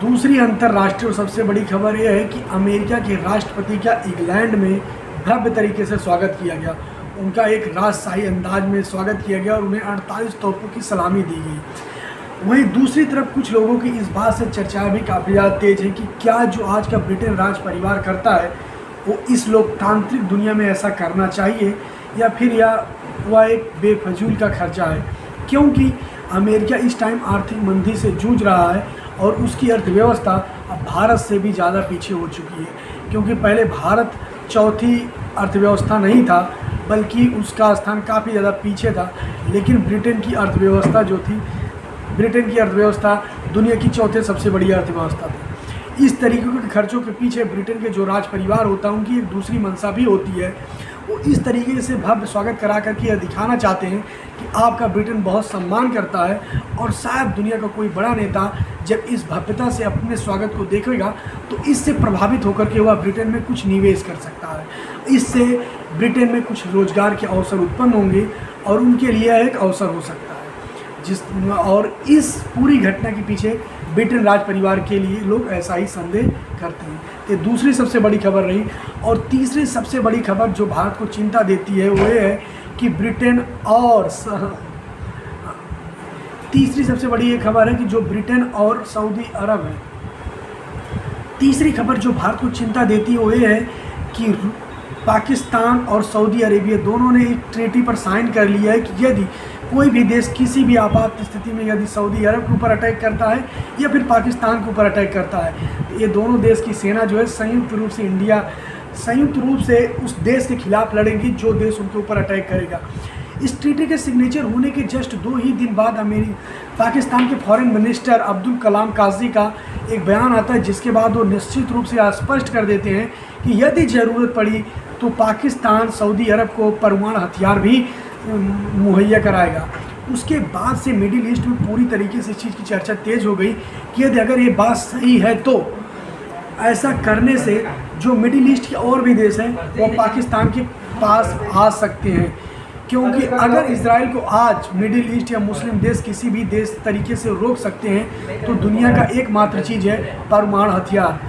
दूसरी अंतर्राष्ट्रीय और सबसे बड़ी खबर यह है कि अमेरिका के राष्ट्रपति का इंग्लैंड में भव्य तरीके से स्वागत किया गया। उनका एक राजशाही अंदाज में स्वागत किया गया और उन्हें 48 तोपों की सलामी दी गई। वहीं दूसरी तरफ कुछ लोगों की इस बात से चर्चा भी काफ़ी ज़्यादा तेज है कि क्या जो आज का ब्रिटेन राज परिवार करता है वो इस लोकतांत्रिक दुनिया में ऐसा करना चाहिए या फिर वह एक बेफजूल का खर्चा है, क्योंकि अमेरिका इस टाइम आर्थिक मंदी से जूझ रहा है और उसकी अर्थव्यवस्था अब भारत से भी ज़्यादा पीछे हो चुकी है। क्योंकि पहले भारत चौथी अर्थव्यवस्था नहीं था बल्कि उसका स्थान काफ़ी ज़्यादा पीछे था, लेकिन ब्रिटेन की अर्थव्यवस्था दुनिया की चौथे सबसे बड़ी अर्थव्यवस्था थी। इस तरीके के खर्चों के पीछे ब्रिटेन के जो राज परिवार होता है उनकी एक दूसरी मंशा भी होती है। वो इस तरीके से भव्य स्वागत करा करके यह दिखाना चाहते हैं कि आपका ब्रिटेन बहुत सम्मान करता है और शायद दुनिया का कोई बड़ा नेता जब इस भव्यता से अपने स्वागत को देखेगा तो इससे प्रभावित होकर के वह ब्रिटेन में कुछ निवेश कर सकता है। इससे ब्रिटेन में कुछ रोजगार के अवसर उत्पन्न होंगे और उनके लिए एक अवसर हो सकता है। और इस पूरी घटना के पीछे ब्रिटेन राज परिवार के लिए लोग ऐसा ही संदेह करते हैं। ये दूसरी सबसे बड़ी खबर रही। और तीसरी सबसे बड़ी खबर जो भारत को चिंता देती है वो ये है कि तीसरी सबसे बड़ी ये खबर है कि जो ब्रिटेन और सऊदी अरब है। तीसरी खबर जो भारत को चिंता देती है वो ये है कि पाकिस्तान और सऊदी अरेबिया दोनों ने एक ट्रीटी पर साइन कर लिया है कि यदि कोई भी देश किसी भी आपात स्थिति में यदि सऊदी अरब के ऊपर अटैक करता है या फिर पाकिस्तान के ऊपर अटैक करता है तो ये दोनों देश की सेना जो है संयुक्त रूप से उस देश के खिलाफ लड़ेंगी जो देश उनके ऊपर अटैक करेगा। इस ट्रीटी के सिग्नेचर होने के जस्ट 2 ही दिन बाद पाकिस्तान के फॉरेन मिनिस्टर अब्दुल कलाम काजी का एक बयान आता है, जिसके बाद वो निश्चित रूप से स्पष्ट कर देते हैं कि यदि ज़रूरत पड़ी तो पाकिस्तान सऊदी अरब को परमाणु हथियार भी मुहैया कराएगा। उसके बाद से मिडिल ईस्ट में पूरी तरीके से इस चीज़ की चर्चा तेज हो गई कि यदि अगर ये बात सही है तो ऐसा करने से जो मिडिल ईस्ट के और भी देश हैं वो पाकिस्तान के पास आ सकते हैं। क्योंकि अगर इजराइल को आज मिडिल ईस्ट या मुस्लिम देश किसी भी देश तरीके से रोक सकते हैं तो दुनिया का एकमात्र चीज़ है परमाणु हथियार।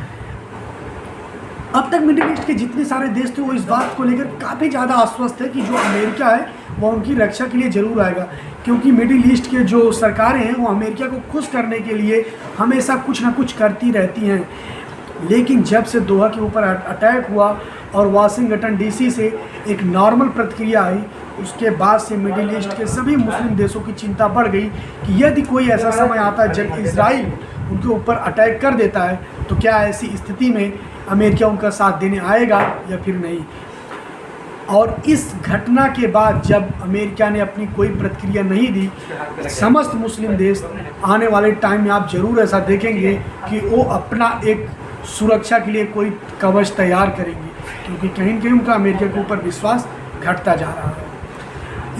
अब तक मिडिल ईस्ट के जितने सारे देश थे वो इस बात को लेकर काफ़ी ज़्यादा आश्वस्त है कि जो अमेरिका है वो उनकी रक्षा के लिए ज़रूर आएगा, क्योंकि मिडिल ईस्ट के जो सरकारें हैं वो अमेरिका को खुश करने के लिए हमेशा कुछ ना कुछ करती रहती हैं। लेकिन जब से दोहा के ऊपर अटैक हुआ और वाशिंगटन डीसी से एक नॉर्मल प्रतिक्रिया आई, उसके बाद से मिडिल ईस्ट के सभी मुस्लिम देशों की चिंता बढ़ गई कि यदि कोई ऐसा समय आता है जब इजराइल उनके ऊपर अटैक कर देता है तो क्या ऐसी स्थिति में अमेरिका उनका साथ देने आएगा या फिर नहीं। और इस घटना के बाद जब अमेरिका ने अपनी कोई प्रतिक्रिया नहीं दी, समस्त मुस्लिम देश आने वाले टाइम में आप ज़रूर ऐसा देखेंगे कि वो अपना एक सुरक्षा के लिए कोई कवच तैयार करेंगे, क्योंकि कहीं न कहीं उनका अमेरिका के ऊपर विश्वास घटता जा रहा है।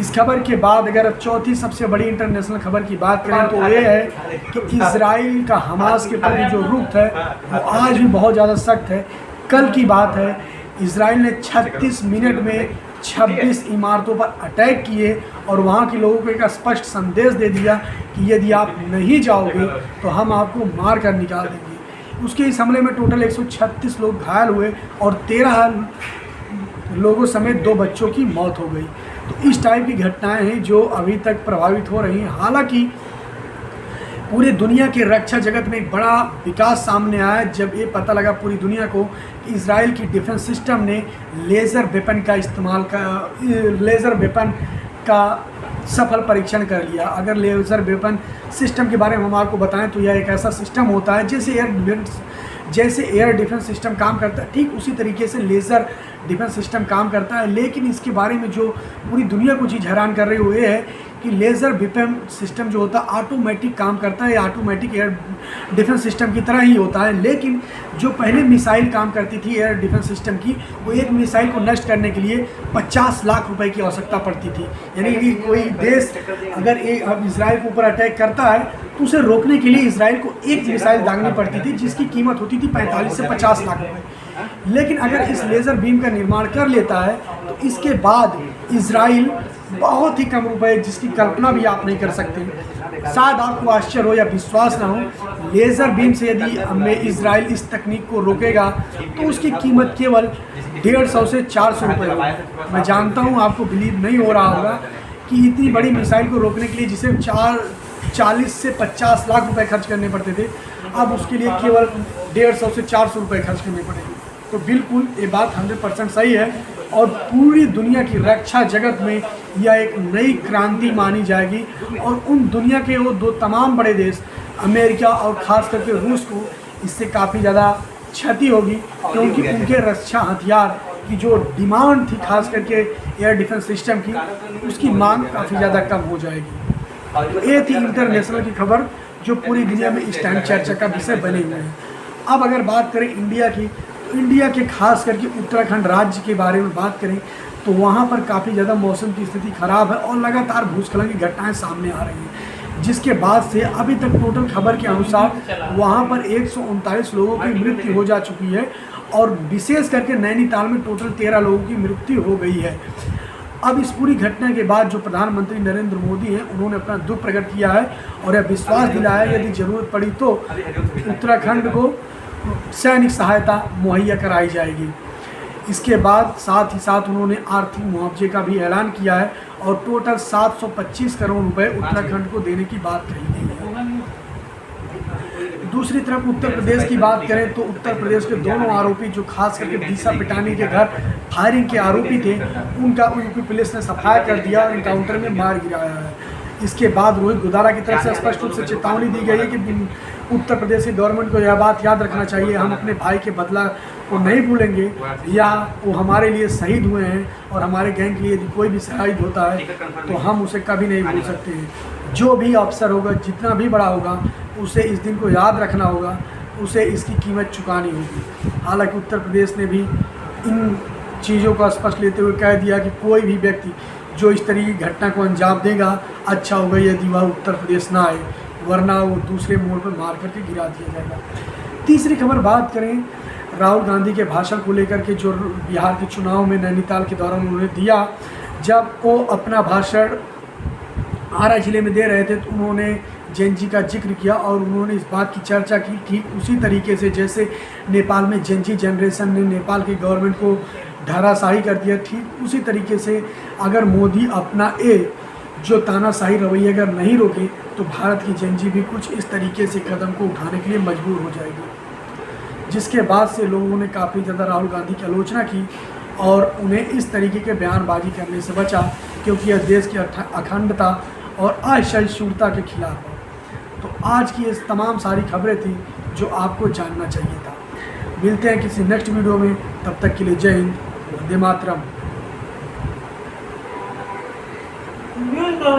इस खबर के बाद अगर अब चौथी सबसे बड़ी इंटरनेशनल खबर की बात करें तो ये है कि इजराइल का हमास के प्रति जो रुख है वो आज भी बहुत ज़्यादा सख्त है। कल की बात है, इजराइल ने 36 मिनट में 26 इमारतों पर अटैक किए और वहाँ के लोगों को एक स्पष्ट संदेश दे दिया कि यदि आप नहीं जाओगे तो हम आपको मार कर निकाल देंगे। उसके इस हमले में टोटल 136 लोग घायल हुए और 13 लोगों समेत 2 बच्चों की मौत हो गई। तो इस टाइप की घटनाएं हैं जो अभी तक प्रभावित हो रही हैं। हालांकि पूरे दुनिया के रक्षा जगत में एक बड़ा विकास सामने आया जब ये पता लगा पूरी दुनिया को कि इजराइल की डिफेंस सिस्टम ने लेज़र वेपन का सफल परीक्षण कर लिया। अगर लेज़र वेपन सिस्टम के बारे में हम आपको बताएं तो यह एक ऐसा सिस्टम होता है जैसे एयर डिफेंस सिस्टम काम करता है, ठीक उसी तरीके से लेज़र डिफेंस सिस्टम काम करता है। लेकिन इसके बारे में जो पूरी दुनिया को चीज़ हैरान कर रही हुई है कि लेज़र वेपन सिस्टम जो होता है ऑटोमेटिक काम करता है, ऑटोमेटिक एयर डिफेंस सिस्टम की तरह ही होता है। लेकिन जो पहले मिसाइल काम करती थी एयर डिफेंस सिस्टम की, वो एक मिसाइल को नष्ट करने के लिए 50 लाख रुपए की आवश्यकता पड़ती थी। यानी कि कोई देश अगर इजराइल के ऊपर अटैक करता है तो उसे रोकने के लिए इजराइल को एक मिसाइल दागनी पड़ती थी जिसकी कीमत होती थी 45 से 50 लाख रुपए। लेकिन अगर इस लेज़र बीम का निर्माण कर लेता है तो इसके बाद इजराइल बहुत ही कम रुपए, जिसकी कल्पना भी आप नहीं कर सकते, शायद आपको आश्चर्य हो या विश्वास ना हो, लेज़र बीम से यदि इजराइल इस तकनीक को रोकेगा तो उसकी कीमत केवल 150 से 400 रुपये होगी। मैं जानता हूँ आपको बिलीव नहीं हो रहा होगा कि इतनी बड़ी मिसाइल को रोकने के लिए जिसे 40 से 50 लाख रुपए खर्च करने पड़ते थे, अब उसके लिए केवल 150 से 400 रुपये खर्च करने पड़ेंगे। तो बिल्कुल ये बात 100% सही है और पूरी दुनिया की रक्षा जगत में यह एक नई क्रांति मानी जाएगी और उन दुनिया के वो दो तमाम बड़े देश अमेरिका और ख़ास करके रूस को इससे काफ़ी ज़्यादा क्षति होगी, क्योंकि उनके रक्षा हथियार की जो डिमांड थी खास करके एयर डिफेंस सिस्टम की, उसकी मांग काफ़ी ज़्यादा कम हो जाएगी। तो ये थी इंटरनेशनल की खबर जो पूरी दुनिया में इस टाइम चर्चा का विषय बने हुए हैं। अब अगर बात करें इंडिया की, तो इंडिया के खास करके उत्तराखंड राज्य के बारे में बात करें तो वहाँ पर काफ़ी ज़्यादा मौसम की स्थिति खराब है और लगातार भूस्खलन की घटनाएं सामने आ रही हैं, जिसके बाद से अभी तक टोटल खबर के अनुसार वहाँ पर 139 लोगों की मृत्यु हो जा चुकी है और विशेष करके नैनीताल में टोटल 13 लोगों की मृत्यु हो गई है। अब इस पूरी घटना के बाद जो प्रधानमंत्री नरेंद्र मोदी हैं उन्होंने अपना दुख प्रकट किया है और यह विश्वास दिलाया यदि ज़रूरत पड़ी तो उत्तराखंड को सैनिक सहायता मुहैया कराई जाएगी। इसके बाद साथ ही साथ उन्होंने आर्थिक मुआवजे का भी ऐलान किया है और टोटल 725 करोड़ रुपए उत्तराखंड को देने की बात कही गई है। दूसरी तरफ उत्तर प्रदेश की बात करें तो उत्तर प्रदेश के दोनों आरोपी जो खास करके दिशा पिटानी के घर फायरिंग के आरोपी थे, उनका यूपी पुलिस ने सफाया कर दिया और एनकाउंटर में मार गिराया है। इसके बाद रोहित गोदारा की तरफ से स्पष्ट रूप से चेतावनी दी गई है कि उत्तर प्रदेश की गवर्नमेंट को यह बात याद रखना चाहिए, हम अपने भाई के बदला को नहीं भूलेंगे, या वो हमारे लिए शहीद हुए हैं और हमारे गैंग के लिए यदि कोई भी शहीद होता है तो हम उसे कभी नहीं भूल सकते हैं। जो भी अफसर होगा, जितना भी बड़ा होगा, उसे इस दिन को याद रखना होगा, उसे इसकी कीमत चुकानी होगी। हालांकि उत्तर प्रदेश ने भी इन चीज़ों को स्पष्ट लेते हुए कह दिया कि कोई भी व्यक्ति जो इस तरह की घटना को अंजाम देगा, अच्छा होगा यदि वह उत्तर प्रदेश ना आए, वरना वो दूसरे मोड़ पर मार करके गिरा दिया जाएगा। तीसरी खबर बात करें राहुल गांधी के भाषण को लेकर के, जो बिहार के चुनाव में नैनीताल के दौरान उन्होंने दिया। जब वो अपना भाषण आरा जिले में दे रहे थे तो उन्होंने जेनजी का जिक्र किया और उन्होंने इस बात की चर्चा की ठीक उसी तरीके से जैसे नेपाल में जेनजी जनरेशन ने नेपाल की गवर्नमेंट को धराशाही कर दिया, ठीक उसी तरीके से अगर मोदी अपना जो तानाशाही रवैया अगर नहीं रोके तो भारत की जेनजी भी कुछ इस तरीके से कदम को उठाने के लिए मजबूर हो जाएगी। जिसके बाद से लोगों ने काफ़ी ज़्यादा राहुल गांधी की आलोचना की और उन्हें इस तरीके के बयानबाजी करने से बचा, क्योंकि यह देश की अखंडता और असहिष्णुता के खिलाफ है। तो आज की ये तमाम सारी खबरें थी जो आपको जानना चाहिए था। मिलते हैं किसी नेक्स्ट वीडियो में, तब तक के लिए जय हिंद, वंदे मातरम।